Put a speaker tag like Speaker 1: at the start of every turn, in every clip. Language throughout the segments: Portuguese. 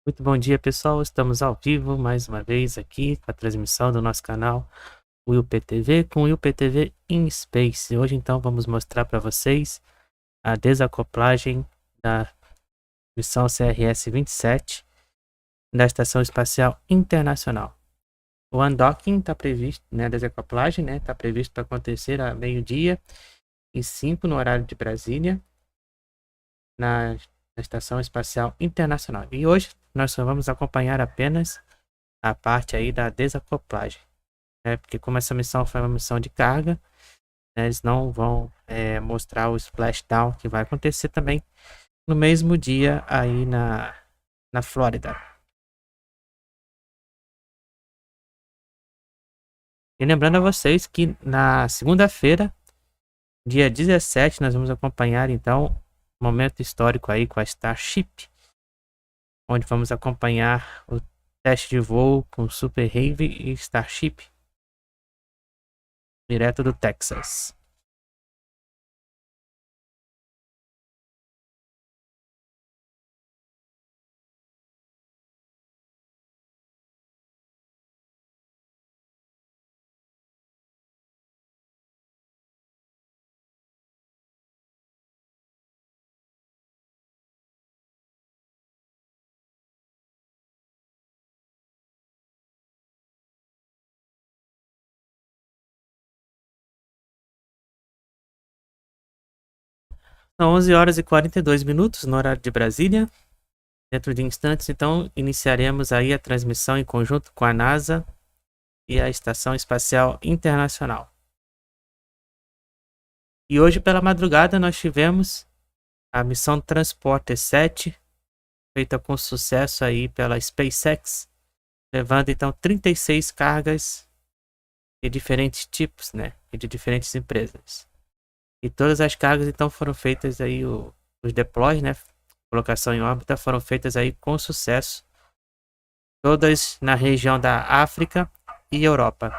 Speaker 1: Muito bom dia, pessoal. Estamos ao vivo mais uma vez aqui com a transmissão do nosso canal UPTV com o UPTV in Space. Hoje, então, vamos mostrar para vocês a desacoplagem da missão CRS-27 da Estação Espacial Internacional. O undocking está previsto, né, a desacoplagem, né, está previsto para acontecer a meio-dia e 5 no horário de Brasília, na Estação Espacial Internacional. E hoje nós só vamos acompanhar apenas a parte aí da desacoplagem, né? Porque como essa missão foi uma missão de carga, né, eles não vão mostrar o splashdown que vai acontecer também no mesmo dia aí na Flórida. E lembrando a vocês que na segunda-feira, dia 17, nós vamos acompanhar então um momento histórico aí com a Starship, onde vamos acompanhar o teste de voo com Super Heavy e Starship, direto do Texas. São 11 horas e 42 minutos no horário de Brasília. Dentro de instantes, então, iniciaremos aí a transmissão em conjunto com a NASA e a Estação Espacial Internacional. E hoje pela madrugada nós tivemos a missão Transporter 7, feita com sucesso aí pela Spacex, levando então 36 cargas de diferentes tipos, né, e de diferentes empresas. E todas as cargas então foram feitas aí, os deploys, né, colocação em órbita, foram feitas aí com sucesso, todas na região da África e Europa.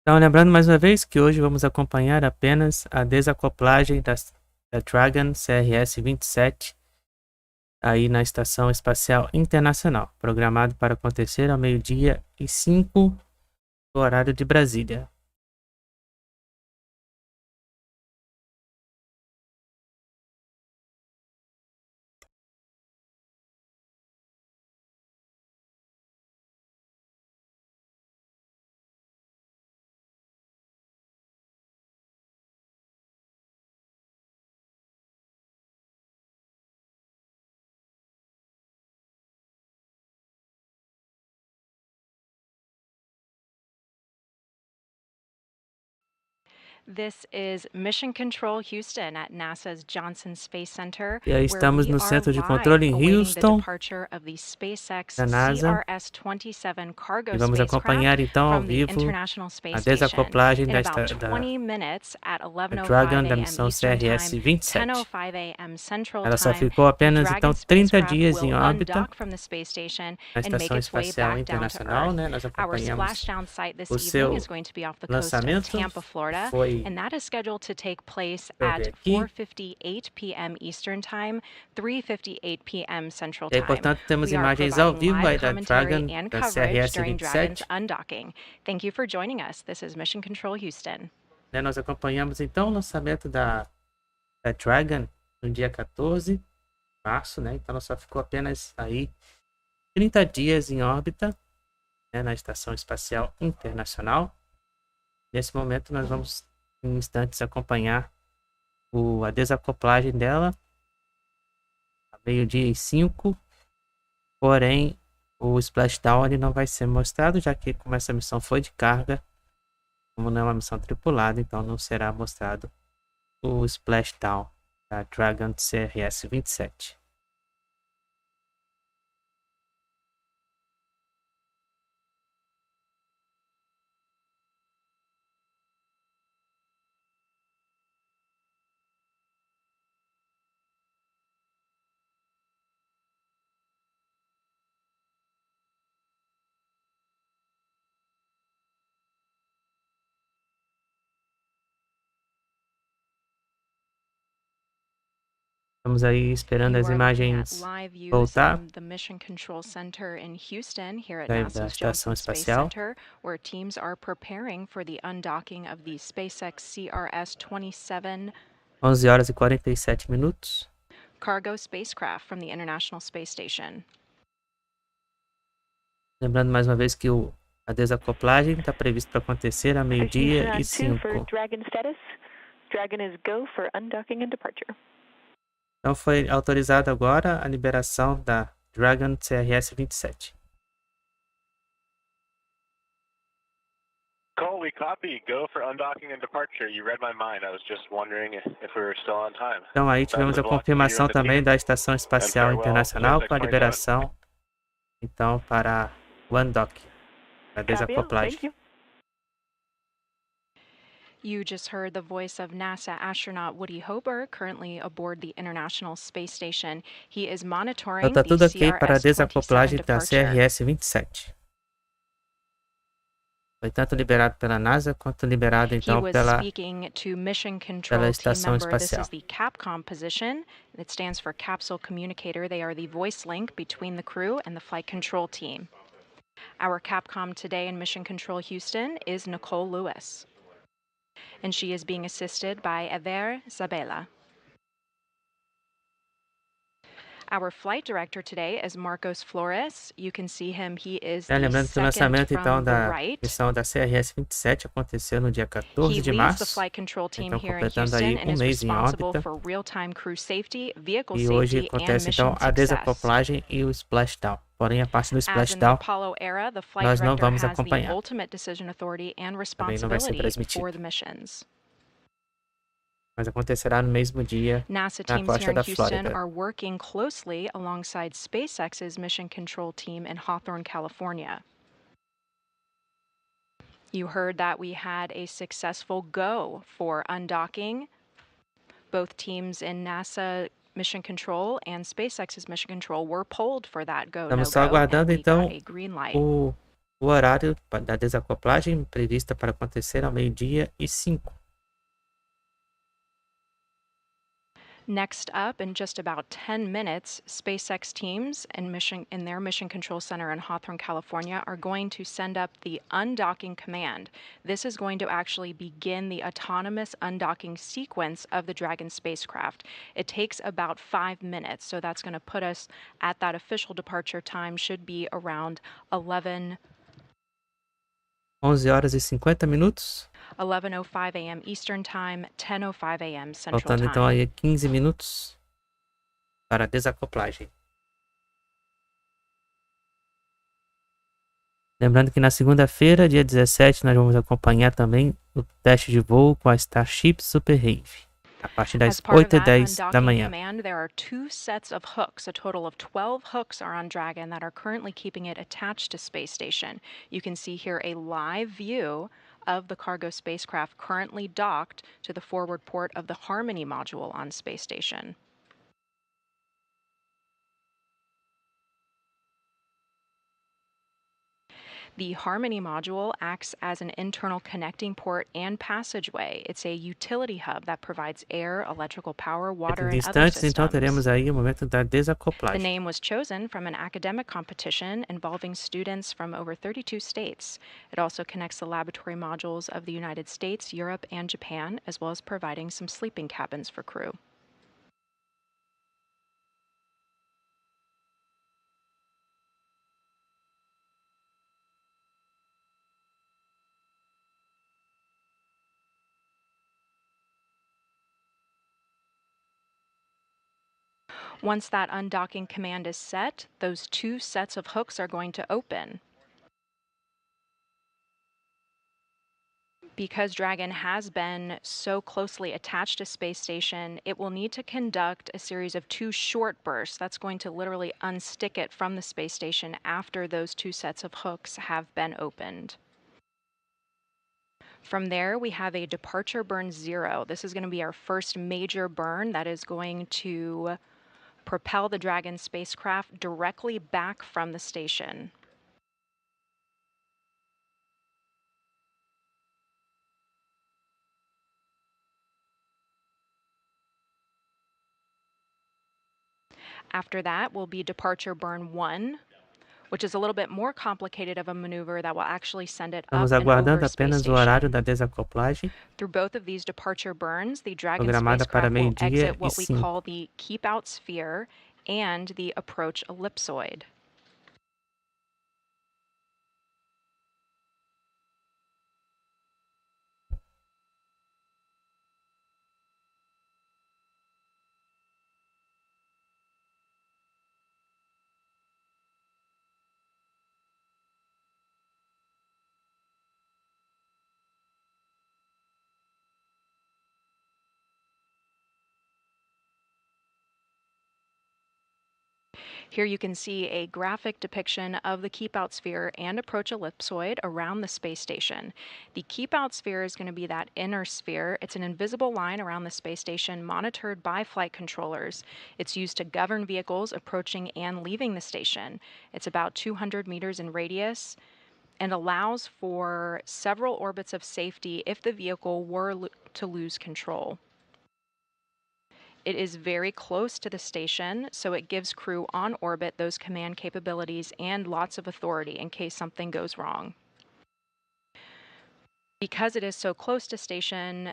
Speaker 1: Então, lembrando mais uma vez que hoje vamos acompanhar apenas a desacoplagem da Dragon CRS-27 aí na Estação Espacial Internacional, programado para acontecer ao meio-dia e 5 do horário de Brasília.
Speaker 2: This is Mission Control Houston at NASA's Johnson Space Center,
Speaker 1: E aí
Speaker 2: where
Speaker 1: estamos
Speaker 2: we
Speaker 1: no
Speaker 2: are
Speaker 1: centro de
Speaker 2: live
Speaker 1: controle em
Speaker 2: awaiting the
Speaker 1: Houston,
Speaker 2: departure of the Spacex
Speaker 1: da NASA.
Speaker 2: CRS-27 cargo
Speaker 1: E vamos acompanhar
Speaker 2: spacecraft
Speaker 1: então ao
Speaker 2: from the
Speaker 1: vivo
Speaker 2: International
Speaker 1: a
Speaker 2: Space Station.
Speaker 1: desacoplagem
Speaker 2: In
Speaker 1: da
Speaker 2: about 20 minutes at
Speaker 1: Dragon
Speaker 2: 11:05
Speaker 1: da
Speaker 2: a.m.
Speaker 1: missão
Speaker 2: Eastern Time,
Speaker 1: CRS-27.
Speaker 2: 10:05 a.m. Central
Speaker 1: Ela só
Speaker 2: Time,
Speaker 1: ficou
Speaker 2: the
Speaker 1: apenas
Speaker 2: Dragon
Speaker 1: então 30
Speaker 2: spacecraft
Speaker 1: dias
Speaker 2: will
Speaker 1: em órbita
Speaker 2: undock from the space station
Speaker 1: na
Speaker 2: and make
Speaker 1: Estação
Speaker 2: its way
Speaker 1: Espacial
Speaker 2: back down to
Speaker 1: Internacional,
Speaker 2: Earth.
Speaker 1: né? Nós
Speaker 2: Our
Speaker 1: acompanhamos
Speaker 2: splashdown site this
Speaker 1: o
Speaker 2: evening
Speaker 1: seu
Speaker 2: is going to be off the coast of
Speaker 1: lançamento,
Speaker 2: Tampa, Florida,
Speaker 1: foi,
Speaker 2: and that is scheduled to take place
Speaker 1: deixa eu
Speaker 2: at
Speaker 1: ver aqui,
Speaker 2: 4:58 p.m. Eastern Time, 3:58 p.m. Central
Speaker 1: e aí,
Speaker 2: Time.
Speaker 1: portanto, temos
Speaker 2: We are
Speaker 1: imagens ao
Speaker 2: providing
Speaker 1: vivo
Speaker 2: live
Speaker 1: aí da
Speaker 2: commentary
Speaker 1: Dragon
Speaker 2: and
Speaker 1: da
Speaker 2: coverage during Dragon's
Speaker 1: CRS-27,
Speaker 2: undocking. Thank you for joining us. This is Mission Control Houston.
Speaker 1: né? Nós acompanhamos então o lançamento da Dragon no dia 14 de março, né? Então ela só ficou apenas aí 30 dias em órbita, né, na Estação Espacial Internacional. Nesse momento nós vamos em instantes acompanhar a desacoplagem dela a 12:05, porém o splashdown ele não vai ser mostrado, já que como essa missão foi de carga, como não é uma missão tripulada, então não será mostrado o splashdown da Dragon CRS-27. Estamos aí esperando as imagens voltar
Speaker 2: the Mission Control Center in Houston here at
Speaker 1: da
Speaker 2: NASA's
Speaker 1: Estação
Speaker 2: Johnson Space
Speaker 1: Espacial.
Speaker 2: Center, where teams are preparing for the undocking of the SpaceX CRS-27
Speaker 1: 11h47
Speaker 2: cargo spacecraft from the International Space Station.
Speaker 1: Lembrando mais uma vez que a desacoplagem está prevista para acontecer a 12:05.
Speaker 3: Dragon is go for undocking and departure.
Speaker 1: Então foi autorizada agora a liberação da Dragon CRS-27.
Speaker 4: Cole, we copy. Go for undocking and departure. You read my mind. I was just wondering if we were still on time.
Speaker 1: Então aí tivemos a confirmação também da Estação Espacial Internacional com a liberação então para o undock, a desacoplagem.
Speaker 2: You just heard the voice of NASA astronaut Woody Hober, currently aboard the International Space Station. He is monitoring
Speaker 1: Então tá tudo ok para a
Speaker 2: CRS-27
Speaker 1: desacoplagem da
Speaker 2: departure.
Speaker 1: CRS-27. Foi tanto liberado pela NASA quanto liberado então pela Estação Espacial.
Speaker 2: This is the Capcom position. It stands for Capsule Communicator. They are the voice link between the crew and the flight control team. Our Capcom today in Mission Control Houston is Nicole Lewis, and she is being assisted by Ever Zabela. Our flight director today is Marcos Flores. You can see him. He is the
Speaker 1: Lembrando que o lançamento então
Speaker 2: from the
Speaker 1: da
Speaker 2: right.
Speaker 1: missão da CRS-27 aconteceu no dia 14
Speaker 2: He
Speaker 1: de
Speaker 2: leads the
Speaker 1: março.
Speaker 2: flight control team
Speaker 1: Então
Speaker 2: here in
Speaker 1: completando
Speaker 2: Houston
Speaker 1: aí
Speaker 2: and is
Speaker 1: mês em
Speaker 2: responsible
Speaker 1: órbita.
Speaker 2: for real-time crew safety, vehicle
Speaker 1: E hoje
Speaker 2: safety, and
Speaker 1: acontece
Speaker 2: mission
Speaker 1: então a
Speaker 2: success.
Speaker 1: desacoplagem e o splashdown. Porém a parte do
Speaker 2: As in the
Speaker 1: splashdown
Speaker 2: Apollo era, the flight
Speaker 1: nós não
Speaker 2: director
Speaker 1: vamos
Speaker 2: has the
Speaker 1: acompanhar.
Speaker 2: ultimate decision authority and
Speaker 1: Também não vai ser
Speaker 2: responsibility
Speaker 1: transmitido.
Speaker 2: for the missions.
Speaker 1: Mas acontecerá no mesmo dia
Speaker 2: NASA
Speaker 1: na
Speaker 2: teams
Speaker 1: costa
Speaker 2: here in
Speaker 1: da
Speaker 2: Houston
Speaker 1: Flórida.
Speaker 2: are working closely alongside SpaceX's mission control team in Hawthorne, California. You heard that we had a successful go for undocking. Both teams in NASA mission control and SpaceX's mission control were polled for that go,
Speaker 1: Estamos só
Speaker 2: no go, and
Speaker 1: aguardando
Speaker 2: we
Speaker 1: então
Speaker 2: got a green light.
Speaker 1: o horário da desacoplagem prevista para acontecer ao 12:05.
Speaker 2: Next up, in just about 10 minutes, SpaceX teams in their Mission Control Center in Hawthorne, California, are going to send up the undocking command. This is going to actually begin the autonomous undocking sequence of the Dragon spacecraft. It takes about 5 minutes, so that's going to put us at that official departure time should be around 11:05 a.m. Eastern Time, 10:05 a.m. Central
Speaker 1: Faltando então
Speaker 2: Time.
Speaker 1: aí 15 minutos para a desacoplagem. Lembrando que na segunda-feira, dia 17, nós vamos acompanhar também o teste de voo com a Starship Super Heavy, a partir das
Speaker 2: As part of that
Speaker 1: 8h10 da
Speaker 2: undocking
Speaker 1: manhã.
Speaker 2: command, there are 2 sets of hooks. A total of 12 hooks are on Dragon that are currently keeping it attached to space station. You can see here a live view of the cargo spacecraft currently docked to the forward port of the Harmony module on space station. The Harmony module acts as an internal connecting port and passageway. It's a utility hub that provides air, electrical power, water,
Speaker 1: Dentro de
Speaker 2: and other
Speaker 1: instantes, então, teremos
Speaker 2: systems.
Speaker 1: aí o momento da
Speaker 2: The
Speaker 1: desacoplagem.
Speaker 2: name was chosen from an academic competition involving students from over 32 states. It also connects the laboratory modules of the United States, Europe, and Japan, as well as providing some sleeping cabins for crew. Once that undocking command is set, those 2 sets of hooks are going to open. Because Dragon has been so closely attached to space station, it will need to conduct a series of 2 short bursts. That's going to literally unstick it from the space station after those 2 sets of hooks have been opened. From there, we have a departure burn 0. This is going to be our first major burn that is going to propel the Dragon spacecraft directly back from the station. After that will be departure burn 1, which is a little bit more complicated of a maneuver that will actually send it up
Speaker 1: Estamos
Speaker 2: and
Speaker 1: aguardando
Speaker 2: over space
Speaker 1: apenas o horário
Speaker 2: station.
Speaker 1: da desacoplagem,
Speaker 2: Through both of these departure burns, the Dragon
Speaker 1: programada para
Speaker 2: spacecraft will
Speaker 1: meio-dia
Speaker 2: exit
Speaker 1: e
Speaker 2: what we
Speaker 1: 5.
Speaker 2: call the keep out sphere and the approach ellipsoid. Here you can see a graphic depiction of the keep out sphere and approach ellipsoid around the space station. The keep out sphere is going to be that inner sphere. It's an invisible line around the space station monitored by flight controllers. It's used to govern vehicles approaching and leaving the station. It's about 200 meters in radius and allows for several orbits of safety if the vehicle were to lose control. It is very close to the station, so it gives crew on orbit those command capabilities and lots of authority in case something goes wrong. Because it is so close to station,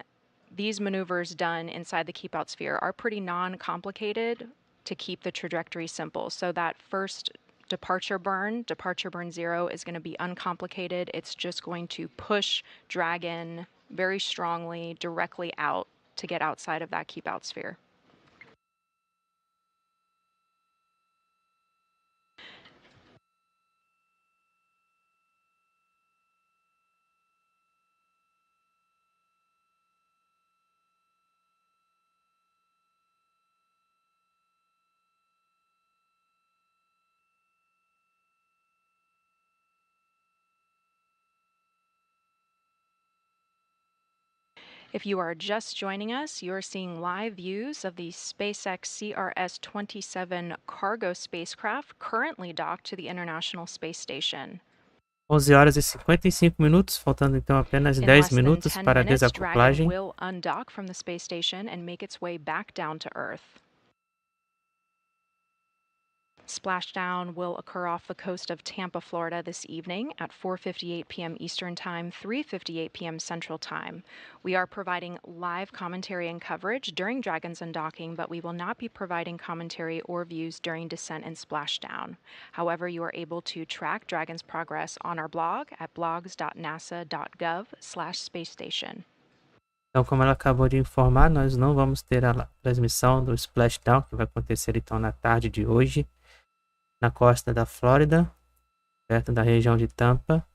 Speaker 2: these maneuvers done inside the keep out sphere are pretty non-complicated to keep the trajectory simple. So that first departure burn 0, is going to be uncomplicated. It's just going to push Dragon very strongly directly out to get outside of that keep out sphere. If you are just joining us, you're seeing live views of the SpaceX Crs-27 cargo spacecraft currently docked to the International Space Station.
Speaker 1: 11h55, faltando então apenas
Speaker 2: In
Speaker 1: 10
Speaker 2: less than
Speaker 1: minutos
Speaker 2: 10
Speaker 1: para a
Speaker 2: minutes, Dragon
Speaker 1: desacoplagem.
Speaker 2: will undock from the space station and make its way back down to Earth. Splashdown will occur off the coast of Tampa, Florida this evening at 4:58 p.m. Eastern Time, 3:58 p.m. Central Time. We are providing live commentary and coverage during Dragon's undocking, but we will not be providing commentary or views during descent and splashdown. However, you are able to track Dragon's progress on our blog at blogs.nasa.gov/spacestation.
Speaker 1: Então, como ela acabou de informar, nós não vamos ter a transmissão do splashdown, que vai acontecer então na tarde de hoje, na costa da Flórida. perto da região de Tampa.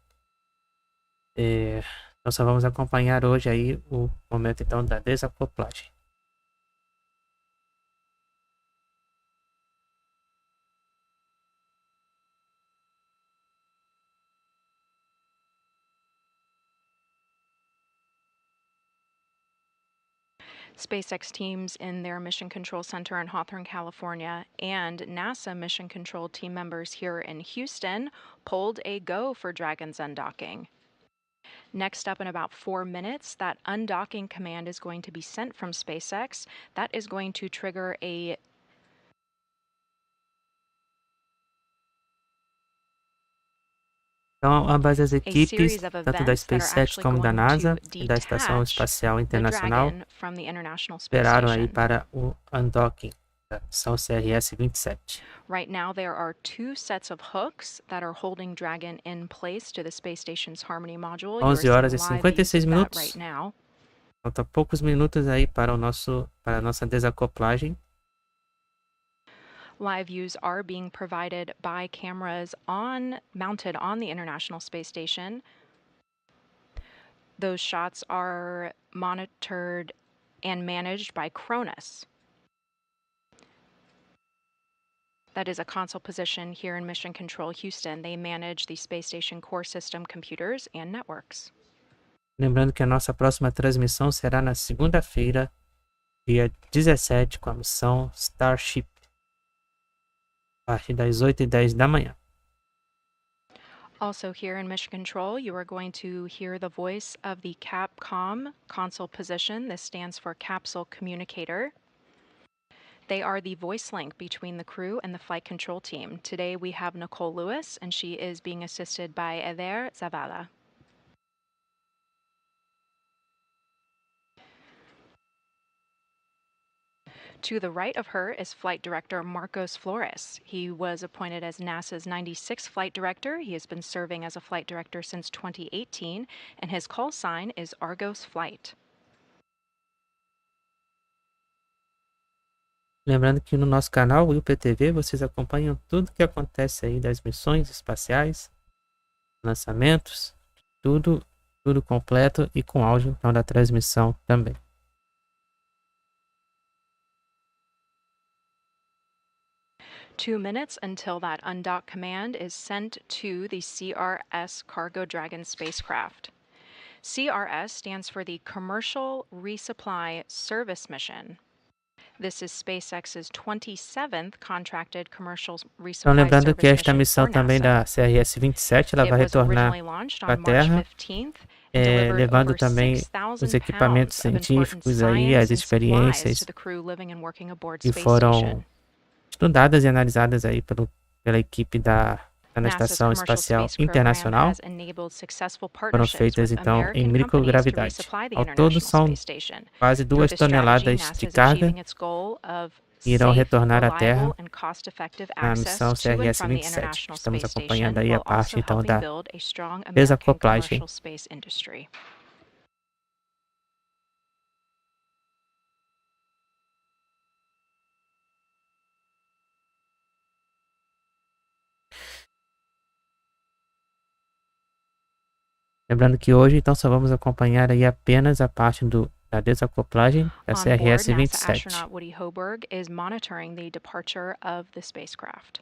Speaker 1: Nós só vamos acompanhar hoje aí o momento então da desacoplagem.
Speaker 2: SpaceX teams in their Mission Control Center in Hawthorne, California, and NASA Mission Control team members here in Houston pulled a go for Dragon's undocking. Next up, in about 4 minutes, that undocking command is going to be sent from SpaceX. That is going to trigger a
Speaker 1: Então, ambas as equipes,
Speaker 2: series of
Speaker 1: tanto da
Speaker 2: events that are
Speaker 1: SpaceX
Speaker 2: actually
Speaker 1: como da
Speaker 2: going
Speaker 1: NASA
Speaker 2: to
Speaker 1: e da Estação
Speaker 2: detach
Speaker 1: Espacial
Speaker 2: the
Speaker 1: Internacional,
Speaker 2: Dragon from the International Space
Speaker 1: esperaram aí
Speaker 2: Station.
Speaker 1: para o undocking da missão Crs-27.
Speaker 2: Right now, there are 2 sets of hooks that are holding Dragon in place to the space station's Harmony module. You are
Speaker 1: 11 horas e
Speaker 2: seeing live views
Speaker 1: 56
Speaker 2: of that
Speaker 1: minutos.
Speaker 2: right now.
Speaker 1: Faltam poucos minutos aí para a nossa desacoplagem.
Speaker 2: Live views are being provided by cameras mounted on the International Space Station. Those shots are monitored and managed by Cronus. That is a console position here in Mission Control Houston. They manage the space station core system computers and networks.
Speaker 1: Lembrando que a nossa próxima transmissão será na segunda-feira, dia 17, com a missão Starship, a partir das 8h10 da manhã.
Speaker 2: Also here in Mission Control, you are going to hear the voice of the Capcom console position. This stands for Capsule Communicator. They are the voice link between the crew and the flight control team. Today we have Nicole Lewis, and she is being assisted by Eder Zavala. To the right of her is Flight Director Marcos Flores. He was appointed as NASA's 96th Flight Director. He has been serving as a Flight Director since 2018, and his call sign is Argos Flight.
Speaker 1: Lembrando que no nosso canal, o IUPTV, vocês acompanham tudo que acontece aí das missões espaciais, lançamentos, tudo completo e com áudio então, da transmissão também.
Speaker 2: Two minutes until that undock command is sent to the CRS Cargo Dragon spacecraft. CRS stands for the Commercial Resupply Service Mission. This is SpaceX's 27th contracted commercial resupply
Speaker 1: Então, lembrando que
Speaker 2: service
Speaker 1: esta
Speaker 2: mission
Speaker 1: missão
Speaker 2: for
Speaker 1: também
Speaker 2: NASA.
Speaker 1: da CRS-27, ela vai
Speaker 2: It was
Speaker 1: retornar
Speaker 2: originally launched
Speaker 1: para a
Speaker 2: on
Speaker 1: Terra,
Speaker 2: March 15th and delivered
Speaker 1: levando
Speaker 2: over
Speaker 1: também
Speaker 2: 6,000
Speaker 1: os equipamentos
Speaker 2: pounds of important
Speaker 1: científicos aí, as
Speaker 2: science and supplies
Speaker 1: experiências
Speaker 2: to the crew living and working aboard
Speaker 1: que
Speaker 2: Space
Speaker 1: foram
Speaker 2: Station.
Speaker 1: estudadas e analisadas aí pela equipe da
Speaker 2: NASA's
Speaker 1: Estação
Speaker 2: commercial
Speaker 1: Espacial
Speaker 2: space program
Speaker 1: Internacional.
Speaker 2: has enabled successful
Speaker 1: Foram
Speaker 2: partnerships
Speaker 1: feitas
Speaker 2: with
Speaker 1: então em
Speaker 2: American companies to
Speaker 1: microgravidade.
Speaker 2: resupply the
Speaker 1: Ao todo
Speaker 2: International
Speaker 1: são
Speaker 2: Space Station.
Speaker 1: quase
Speaker 2: Through
Speaker 1: 2
Speaker 2: this strategy,
Speaker 1: toneladas
Speaker 2: NASA
Speaker 1: de
Speaker 2: is
Speaker 1: carga
Speaker 2: achieving its goal of
Speaker 1: que irão
Speaker 2: safe,
Speaker 1: retornar à
Speaker 2: reliable,
Speaker 1: Terra
Speaker 2: and cost-effective
Speaker 1: na
Speaker 2: access
Speaker 1: missão
Speaker 2: to and from the
Speaker 1: CRS-27.
Speaker 2: International
Speaker 1: Estamos
Speaker 2: Space
Speaker 1: acompanhando
Speaker 2: Station,
Speaker 1: aí a
Speaker 2: while
Speaker 1: parte
Speaker 2: also
Speaker 1: então
Speaker 2: helping
Speaker 1: da
Speaker 2: build a strong American
Speaker 1: desacoplagem.
Speaker 2: commercial space industry.
Speaker 1: Lembrando que hoje então só vamos acompanhar aí apenas a parte da desacoplagem da
Speaker 2: On board, NASA
Speaker 1: CRS-27.
Speaker 2: astronaut Woody Hoberg is monitoring the departure of the spacecraft.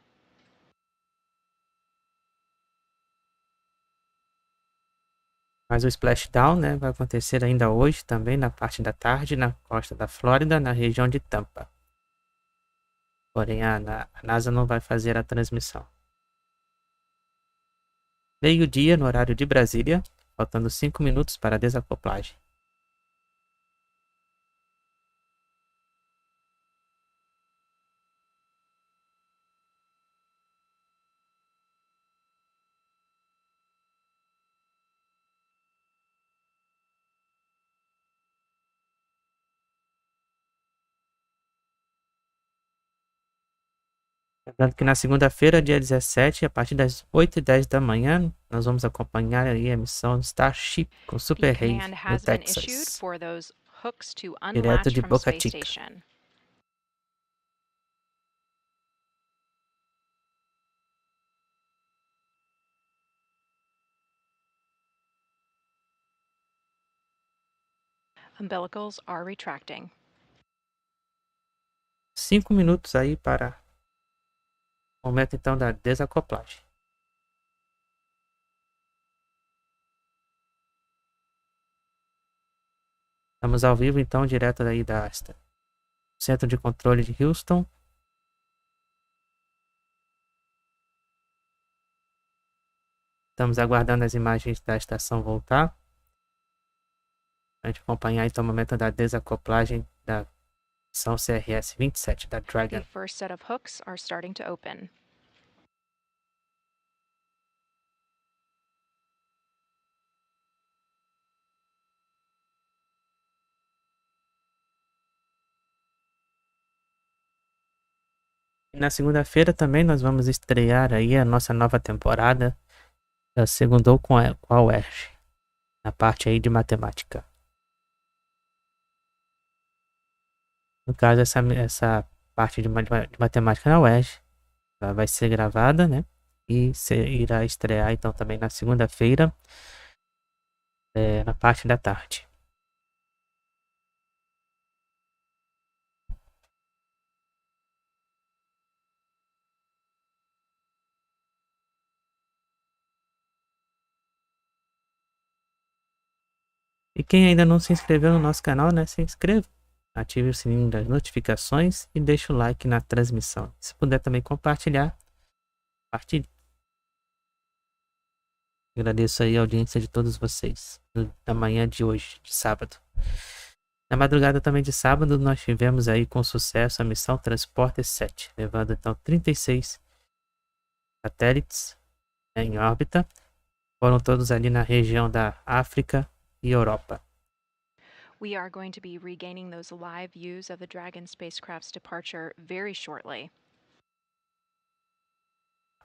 Speaker 1: Mas o splashdown, né, vai acontecer ainda hoje também na parte da tarde na costa da Flórida, na região de Tampa. Porém a NASA não vai fazer a transmissão. Meio-dia no horário de Brasília, faltando 5 minutos para a desacoplagem. Lembrando que na segunda-feira, dia 17, a partir das 8h10 da manhã, nós vamos acompanhar aí a missão Starship com Super Rei no Texas, direto de Boca Chica.
Speaker 2: Umbilicals are retracting.
Speaker 1: 5 minutos aí para o momento então da desacoplagem. Estamos ao vivo então, direto daí da Centro de Controle de Houston. Estamos aguardando as imagens da estação voltar. A gente acompanhar então o momento da desacoplagem da missão Crs-27 da Dragon.
Speaker 2: The first set of hooks are starting to open.
Speaker 1: E na segunda-feira também nós vamos estrear aí a nossa nova temporada da Segundou com a UERJ, na parte aí de matemática. No caso, essa parte de matemática na UERJ, ela vai ser gravada, né? E irá estrear então também na segunda-feira, na parte da tarde. E quem ainda não se inscreveu no nosso canal, né? Se inscreva, ative o sininho das notificações e deixe o like na transmissão. Se puder também compartilhar, compartilhe. Agradeço aí a audiência de todos vocês na manhã de hoje, de sábado. Na madrugada também de sábado, nós tivemos aí com sucesso a missão Transporter-7, levando então 36 satélites, né, em órbita. Foram todos ali na região da África e Europa.
Speaker 2: We are going to be regaining those live views of the Dragon spacecraft's departure very shortly.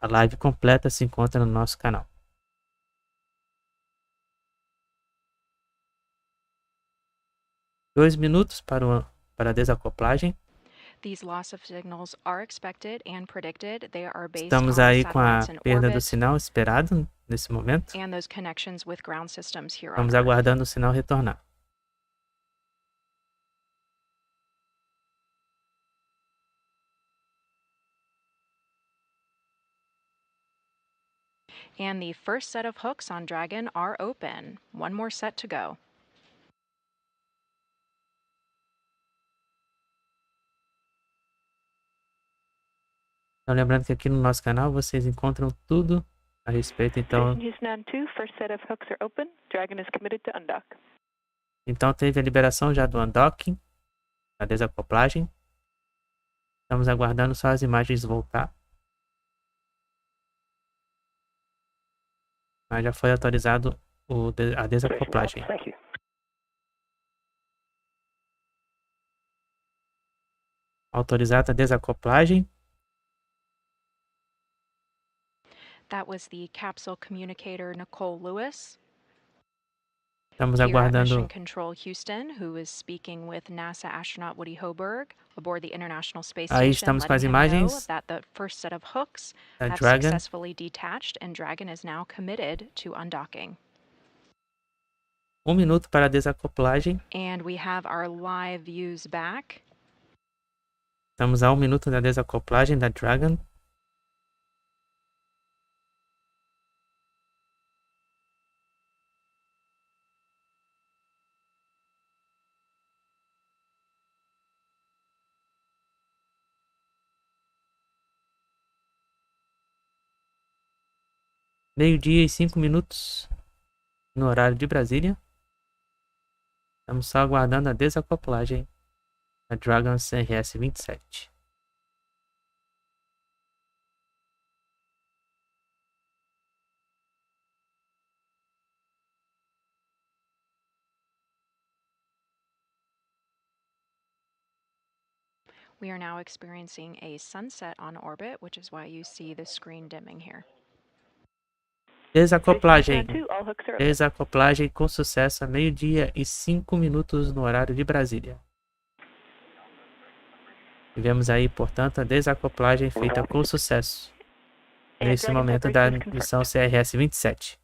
Speaker 1: A live completa se encontra no nosso canal. Dois minutos para a desacoplagem.
Speaker 2: These loss of signals are expected and predicted. They are based
Speaker 1: Estamos
Speaker 2: on
Speaker 1: aí com a
Speaker 2: satellites in
Speaker 1: perda do
Speaker 2: orbit
Speaker 1: sinal esperado nesse momento.
Speaker 2: and those connections with ground systems here on
Speaker 1: Estamos
Speaker 2: Earth.
Speaker 1: aguardando o sinal retornar.
Speaker 2: And the first set of hooks on Dragon are open. One more set to go.
Speaker 1: Então, lembrando que aqui no nosso canal vocês encontram tudo a respeito, então...
Speaker 3: Station Houston on 2, first set of hooks are open. Dragon is committed to undock.
Speaker 1: Então teve a liberação já do undocking, a desacoplagem. Estamos aguardando só as imagens voltar. Mas já foi autorizado a desacoplagem. Autorizada a desacoplagem.
Speaker 2: That was the capsule communicator Nicole Lewis.
Speaker 1: Estamos
Speaker 2: Here at
Speaker 1: aguardando.
Speaker 2: Mission Control Houston, who is speaking with NASA astronaut Woody Hoberg aboard the International Space
Speaker 1: Aí
Speaker 2: Station,
Speaker 1: estamos com as
Speaker 2: letting him know
Speaker 1: imagens
Speaker 2: that the first set of hooks
Speaker 1: da
Speaker 2: have
Speaker 1: Dragon.
Speaker 2: successfully detached and Dragon is now committed to undocking.
Speaker 1: 1 minuto para a desacoplagem.
Speaker 2: And we have our live views back.
Speaker 1: Estamos a 1 minuto da desacoplagem da Dragon. Meio-dia e 5 minutos no horário de Brasília. Estamos só aguardando a desacoplagem da Dragon Crs-27.
Speaker 2: We are now experiencing a sunset on orbit, which is why you see the screen dimming here.
Speaker 1: Desacoplagem.
Speaker 3: Station Houston on 2, all hooks are open.
Speaker 1: Desacoplagem com sucesso a meio-dia e 5 minutos no horário de Brasília. Tivemos aí, portanto, a desacoplagem feita com sucesso nesse momento da missão Crs-27.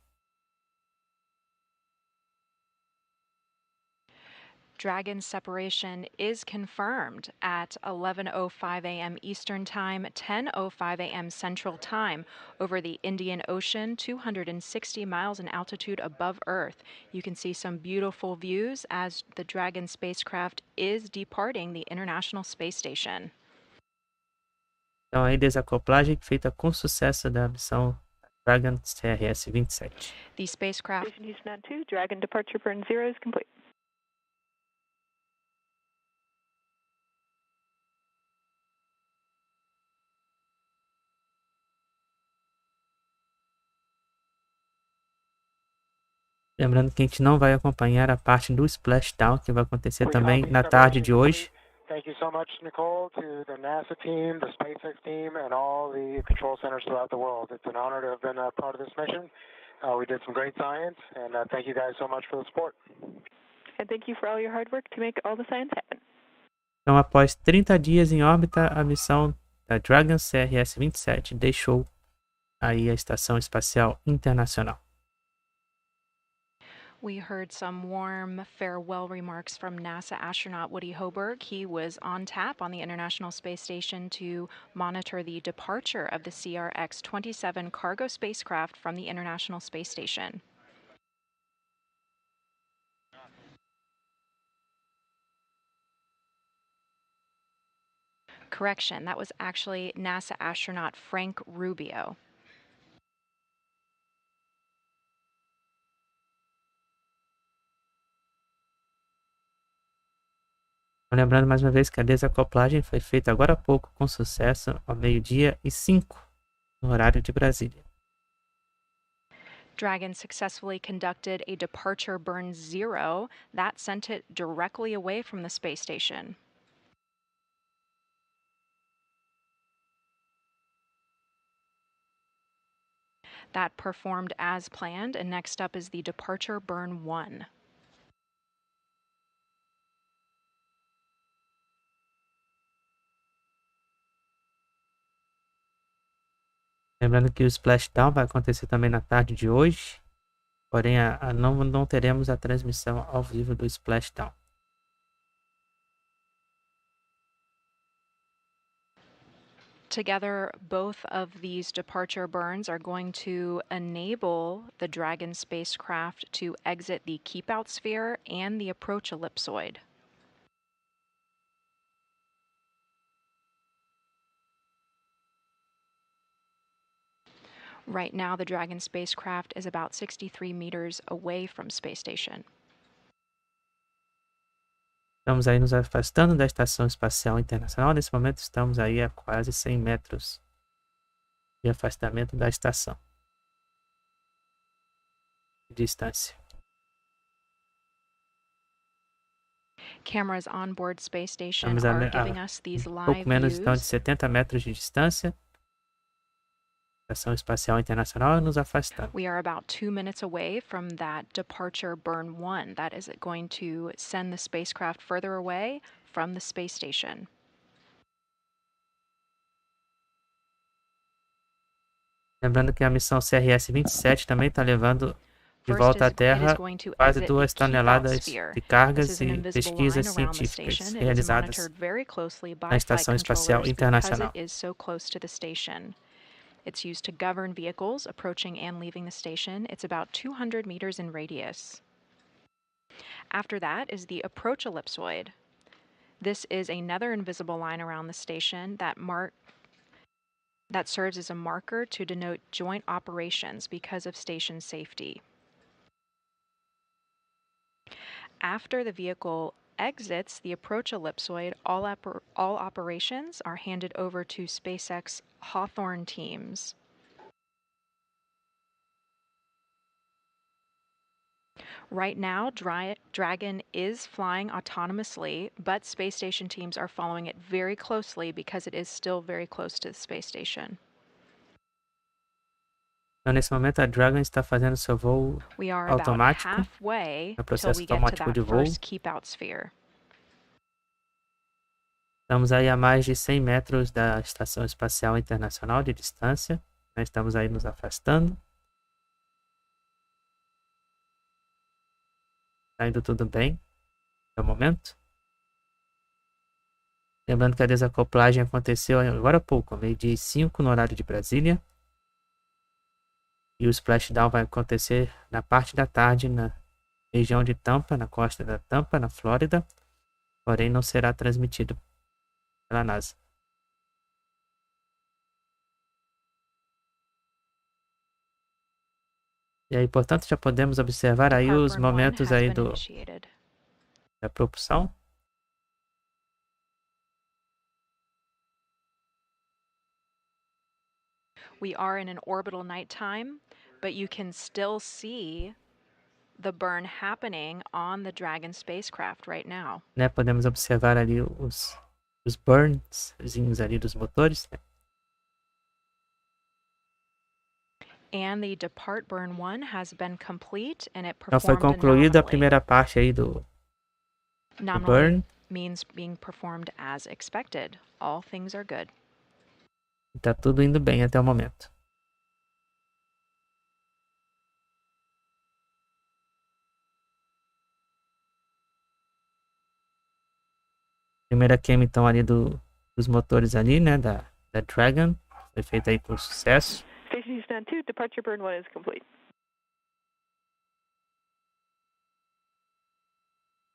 Speaker 2: Dragon's separation is confirmed at 11:05 a.m. Eastern Time, 10:05 a.m. Central Time over the Indian Ocean, 260 miles in altitude above Earth. You can see some beautiful views as the Dragon spacecraft is departing the International Space Station.
Speaker 1: Então aí desacoplagem feita com sucesso da missão Dragon CRS-27.
Speaker 2: The spacecraft
Speaker 3: Station Houston 2, Dragon departure burn 0 is complete.
Speaker 1: Lembrando que a gente não vai acompanhar a parte do splashdown, que vai acontecer também na tarde de hoje.
Speaker 4: Thank you so much, Nicole, to the NASA team, the Spacex team, and all the control centers throughout the world. It's an honor to have been a part of this mission. We did some great science, and thank you guys so much for the support.
Speaker 3: And thank you for all your hard work to make all the science happen.
Speaker 1: Então, após 30 dias em órbita, a missão da Dragon CRS-27 deixou aí a Estação Espacial Internacional.
Speaker 2: We heard some warm farewell remarks from NASA astronaut Woody Hoburg. He was on tap on the International Space Station to monitor the departure of the CRX-27 cargo spacecraft from the International Space Station. Correction, that was actually NASA astronaut Frank Rubio.
Speaker 1: Lembrando mais uma vez que a desacoplagem foi feita agora há pouco com sucesso ao 12:05 no horário de Brasília.
Speaker 2: Dragon successfully conducted a departure burn 0 that sent it directly away from the space station. That performed as planned, and next up is the departure burn 1.
Speaker 1: Lembrando que o splashdown vai acontecer também na tarde de hoje, porém não teremos a transmissão ao vivo do splashdown.
Speaker 2: Together, both of these departure burns are going to enable the Dragon spacecraft to exit the keep-out sphere and the approach ellipsoid. Right now, the Dragon spacecraft is about 63 meters away from space station.
Speaker 1: Estamos aí nos afastando da Estação Espacial Internacional. Nesse momento estamos aí a quase 100 metros de afastamento da estação. De distância.
Speaker 2: Cameras on board space station
Speaker 1: Estamos
Speaker 2: are giving us these live
Speaker 1: pouco menos então de
Speaker 2: views.
Speaker 1: 70 metros de distância. Estação Espacial Internacional nos afastando.
Speaker 2: We are about 2 minutes away from that departure burn 1. That is going to send the spacecraft further away from the space station.
Speaker 1: Lembrando que a missão CRS-27 também está levando de
Speaker 2: First
Speaker 1: volta à
Speaker 2: it
Speaker 1: Terra
Speaker 2: is going to
Speaker 1: quase
Speaker 2: exit
Speaker 1: 2
Speaker 2: the keep-out
Speaker 1: toneladas
Speaker 2: sphere.
Speaker 1: de
Speaker 2: This
Speaker 1: cargas
Speaker 2: is an
Speaker 1: e
Speaker 2: invisible
Speaker 1: pesquisas
Speaker 2: line around the
Speaker 1: científicas
Speaker 2: station. It is
Speaker 1: realizadas
Speaker 2: monitored very closely by
Speaker 1: na
Speaker 2: flight
Speaker 1: Estação Espacial
Speaker 2: controllers
Speaker 1: Internacional.
Speaker 2: because it is so close to the station. It's used to govern vehicles approaching and leaving the station. It's about 200 meters in radius. After that is the approach ellipsoid. This is another invisible line around the station that serves as a marker to denote joint operations because of station safety. After the vehicle exits the approach ellipsoid, all operations are handed over to SpaceX Hawthorne teams. Right now, Dragon is flying autonomously, but space station teams are following it very closely because it is still very close to the space station.
Speaker 1: Então, nesse momento, a Dragon está fazendo seu voo
Speaker 2: We are
Speaker 1: automático,
Speaker 2: about halfway
Speaker 1: no
Speaker 2: till
Speaker 1: processo
Speaker 2: we get to
Speaker 1: automático de
Speaker 2: that
Speaker 1: voo.
Speaker 2: first keep-out sphere.
Speaker 1: Estamos aí a mais de 100 metros da Estação Espacial Internacional de distância. Nós estamos aí nos afastando. Está indo tudo bem. até o momento. Lembrando que a desacoplagem aconteceu agora há pouco, meio-dia e 5 no horário de Brasília. E o splashdown vai acontecer na parte da tarde na região de Tampa, na costa da Tampa, na Flórida. Porém, não será transmitido pela NASA. E aí, portanto, já podemos observar aí os momentos aí da propulsão.
Speaker 2: We are in an orbital nighttime, but you can still see the burn happening on the Dragon spacecraft right now.
Speaker 1: Né, podemos observar ali os burns ali dos motores. Né?
Speaker 2: And the depart burn 1 has been complete and it
Speaker 1: Então foi
Speaker 2: performed
Speaker 1: concluída a
Speaker 2: nominally.
Speaker 1: primeira parte aí do
Speaker 2: Nominally
Speaker 1: burn.
Speaker 2: means being performed as expected. All things are good.
Speaker 1: Tá tudo indo bem até o momento. Primeira queima então ali dos motores ali, né, da Dragon. Foi feita aí com sucesso.
Speaker 3: Station Houston 2, departure burn 1 is complete.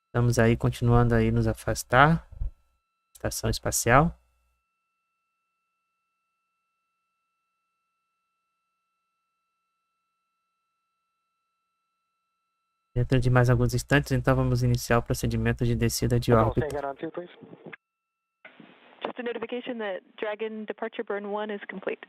Speaker 1: Estamos aí continuando aí nos afastar. Estação Espacial. Dentro de mais alguns instantes, então vamos iniciar o procedimento de descida de órbita.
Speaker 3: Just a notification that Dragon departure burn 1 is complete.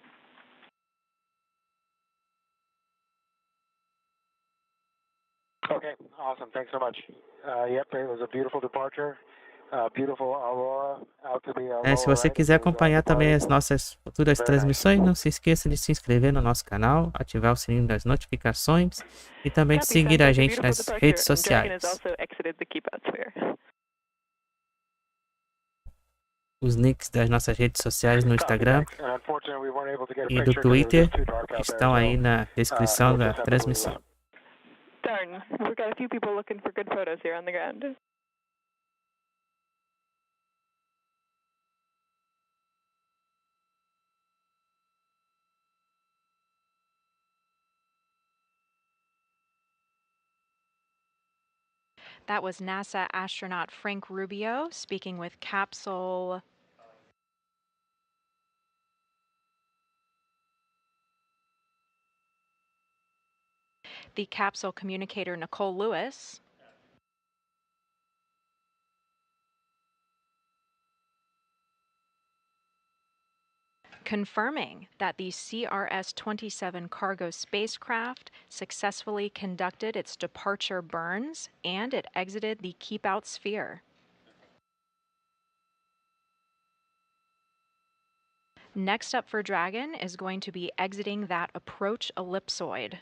Speaker 4: Okay, awesome. Thanks so much. Yep, it was a beautiful departure. Beautiful aurora out to the
Speaker 1: Se você quiser acompanhar também as nossas futuras transmissões, não se esqueça de se inscrever no nosso canal, ativar o sininho das notificações e também de seguir a gente nas redes sociais. Os links das nossas redes sociais no Instagram e do Twitter estão aí na descrição da transmissão.
Speaker 3: Darn, we've got a few people looking for good photos here on the ground.
Speaker 2: That was NASA astronaut Frank Rubio speaking with capsule the capsule communicator Nicole Lewis. Confirming that the CRS-27 cargo spacecraft successfully conducted its departure burns and it exited the keep-out sphere. Next up for Dragon is going to be exiting that approach ellipsoid.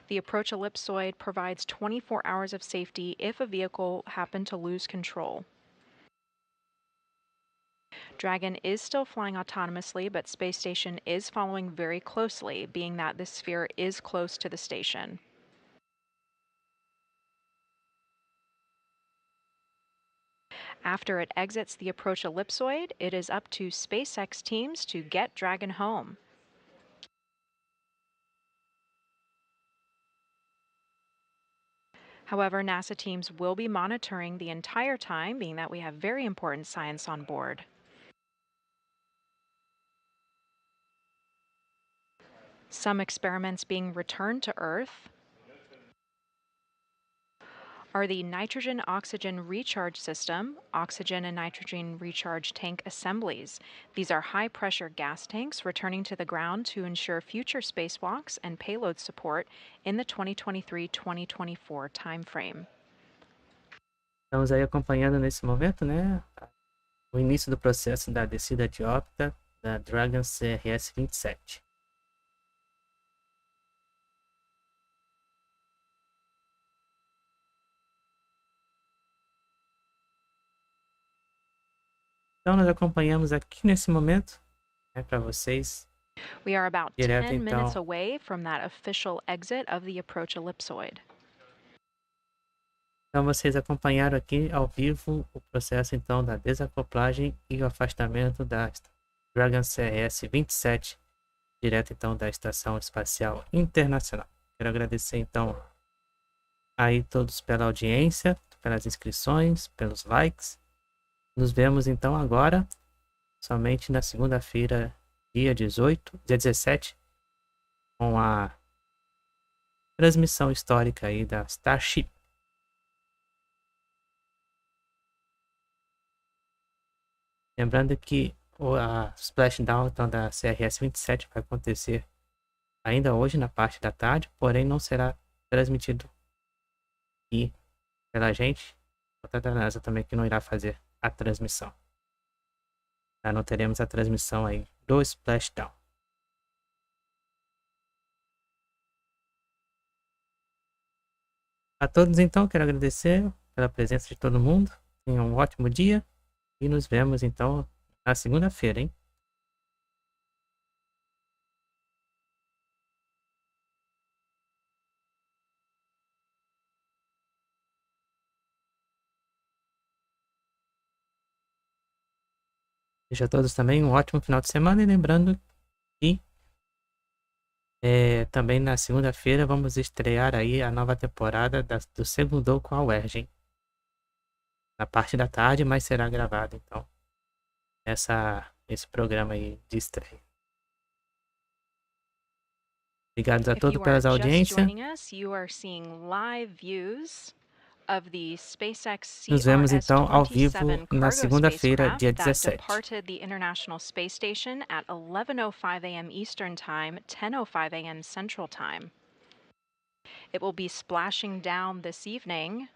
Speaker 2: The approach ellipsoid provides 24 hours of safety if a vehicle happened to lose control. Dragon is still flying autonomously, but Space Station is following very closely, being that the sphere is close to the station. After it exits the approach ellipsoid, it is up to SpaceX teams to get Dragon home. However, NASA teams will be monitoring the entire time, being that we have very important science on board. Some experiments being returned to Earth are the nitrogen-oxygen recharge system, oxygen and nitrogen recharge tank assemblies. These are high-pressure gas tanks returning to the ground to ensure future spacewalks and payload support in the 2023-2024 timeframe.
Speaker 1: Estamos aí acompanhando nesse momento, né, o início do processo da descida de órbita da Dragon Crs-27. Então nós acompanhamos aqui nesse momento, né, para vocês,
Speaker 2: We are about
Speaker 1: Direto
Speaker 2: 10 minutes
Speaker 1: então.
Speaker 2: away from that official exit of the approach ellipsoid.
Speaker 1: Então vocês acompanharam aqui ao vivo o processo então da desacoplagem e o afastamento da Dragon Crs-27, direto então da Estação Espacial Internacional. Quero agradecer então aí todos pela audiência, pelas inscrições, pelos likes. Nos vemos então agora, somente na segunda-feira, dia 17, com a transmissão histórica aí da Starship. Lembrando que a splashdown então, da CRS-27 vai acontecer ainda hoje na parte da tarde, porém não será transmitido aqui pela gente. A da NASA também que não irá fazer a transmissão. Tá? Não teremos a transmissão aí do splashdown. A todos então quero agradecer pela presença de todo mundo. Tenham um ótimo dia e nos vemos então na segunda-feira, hein? Desejo a todos também um ótimo final de semana e lembrando que também na segunda-feira vamos estrear aí a nova temporada do segundo com a UERJ, hein? Na parte da tarde, mas será gravado então esse programa aí de estreia. Obrigado a todos pela audiência. Nos vemos então ao vivo na segunda-feira, dia 17.
Speaker 2: Departed the International Space Station at 11:05 a.m. Eastern Time, 10:05 a.m. Central Time. It will be splashing down this evening